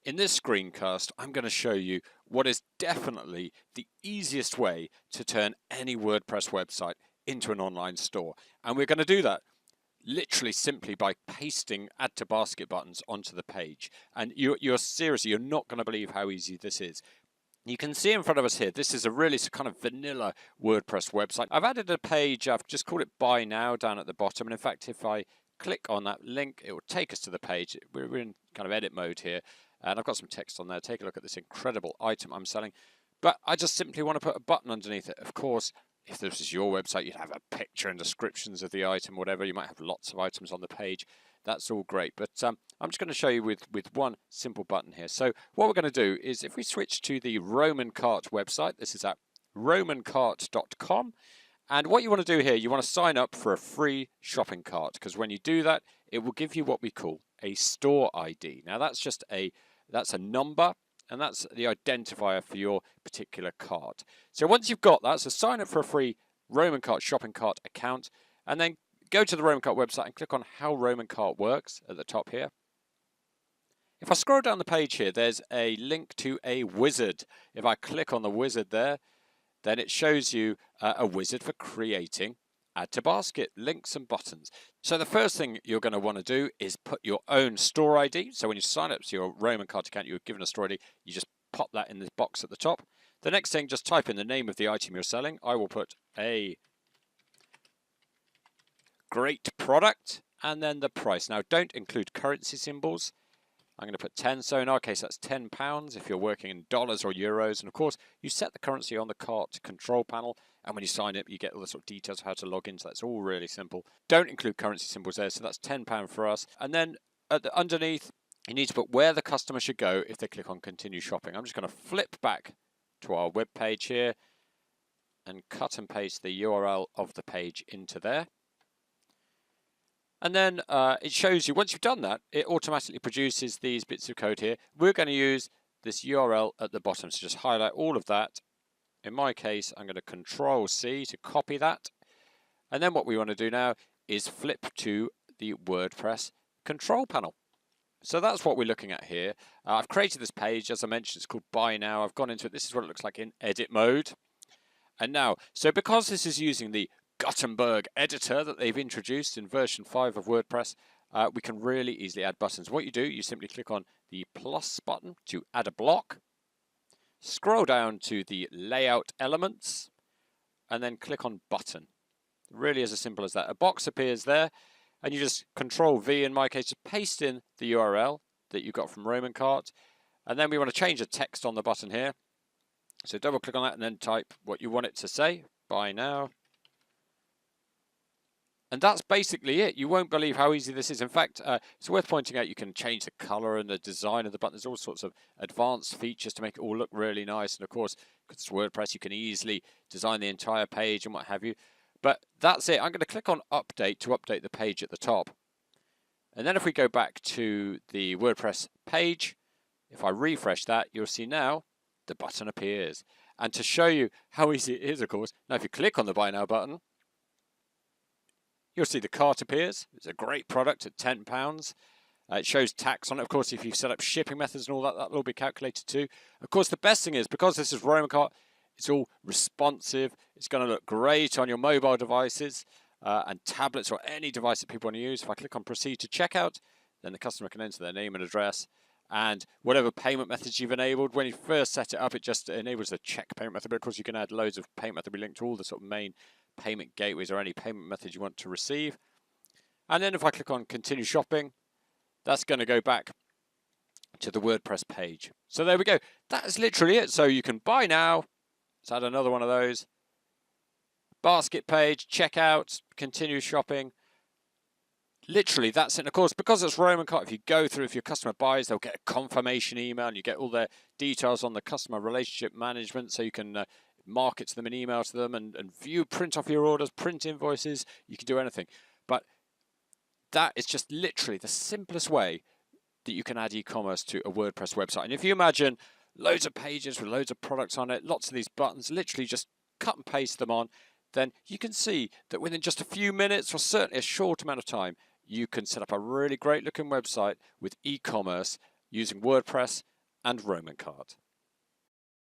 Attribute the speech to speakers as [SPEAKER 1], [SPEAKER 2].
[SPEAKER 1] In this screencast, I'm going to show you what is definitely the easiest way to turn any WordPress website into an online store. And we're going to do that literally simply by pasting add to basket buttons onto the page. And you're seriously, you're not going to believe how easy this is. You can see in front of us here, this is a really kind of vanilla WordPress website. I've added a page, I've just called it Buy Now down at the bottom. And in fact, if I click on that link, it will take us to the page. We're in kind of edit mode here. And I've got some text on there. Take a look at this incredible item I'm selling. But I just simply want to put a button underneath it. Of course, if this is your website, you'd have a picture and descriptions of the item, whatever. You might have lots of items on the page. That's all great. But I'm just going to show you with one simple button here. So what we're going to do is if we switch to the RomanCart website, this is at romancart.com. And what you want to do here, you want to sign up for a free shopping cart, because when you do that, it will give you what we call a store ID. Now that's just that's a number, and that's the identifier for your particular cart. So once you've got that, so sign up for a free RomanCart shopping cart account, and then go to the RomanCart website and click on how RomanCart works at the top here. If I scroll down the page here, there's a link to a wizard. If I click on the wizard there, then it shows you a wizard for creating add to basket links and buttons. So the first thing you're going to want to do is put your own store ID. So when you sign up to your RomanCart account, you're given a store ID. You just pop that in the box at the top. The next thing, just type in the name of the item you're selling. I will put a great product and then the price. Now don't include currency symbols. I'm going to put 10, so in our case that's £10 if you're working in dollars or euros. And of course, you set the currency on the cart control panel, and when you sign up, you get all the sort of details of how to log in. So that's all really simple. Don't include currency symbols there, so that's £10 for us. And then underneath, you need to put where the customer should go if they click on continue shopping. I'm just going to flip back to our web page here and cut and paste the URL of the page into there. And then it shows you, once you've done that, it automatically produces these bits of code here. We're going to use this URL at the bottom, so just highlight all of that. In my case, I'm going to Control-C to copy that. And then what we want to do now is flip to the WordPress control panel. So that's what we're looking at here. I've created this page, as I mentioned, it's called Buy Now. I've gone into it. This is what it looks like in edit mode. And now, so because this is using the Gutenberg editor that they've introduced in version 5 of WordPress, we can really easily add buttons. What you do, you simply click on the plus button to add a block, scroll down to the layout elements, and then click on button. Really is as simple as that. A box appears there, and you just Control-V, in my case, to paste in the URL that you got from RomanCart, and then we want to change the text on the button here. So double click on that and then type what you want it to say, Buy Now. And that's basically it. You won't believe how easy this is. In fact, it's worth pointing out you can change the color and the design of the button. There's all sorts of advanced features to make it all look really nice. And of course, because it's WordPress, you can easily design the entire page and what have you. But that's it. I'm going to click on Update to update the page at the top. And then if we go back to the WordPress page, if I refresh that, you'll see now the button appears. And to show you how easy it is, of course, now if you click on the Buy Now button, you'll see the cart appears. It's a great product at £10. It shows tax on it. Of course, if you've set up shipping methods and all that, that'll all be calculated too. Of course, the best thing is, because this is RomanCart, it's all responsive. It's going to look great on your mobile devices and tablets or any device that people want to use. If I click on Proceed to Checkout, then the customer can enter their name and address and whatever payment methods you've enabled. When you first set it up, it just enables a check payment method. But of course, you can add loads of payment methods. We link to all the sort of main payment gateways or any payment method you want to receive. And then if I click on Continue Shopping, that's going to go back to the WordPress page. So there we go. That is literally it. So you can buy now. Let's add another one of those. Basket page, checkout, continue shopping. Literally, that's it. And of course, because it's RomanCart, if you go through, if your customer buys, they'll get a confirmation email and you get all their details on the customer relationship management, so you can market to them and email to them and view, print off your orders, print invoices. You can do anything. But that is just literally the simplest way that you can add e-commerce to a WordPress website. And if you imagine loads of pages with loads of products on it, lots of these buttons, literally just cut and paste them on, then you can see that within just a few minutes or certainly a short amount of time, you can set up a really great looking website with e-commerce using WordPress and RomanCart.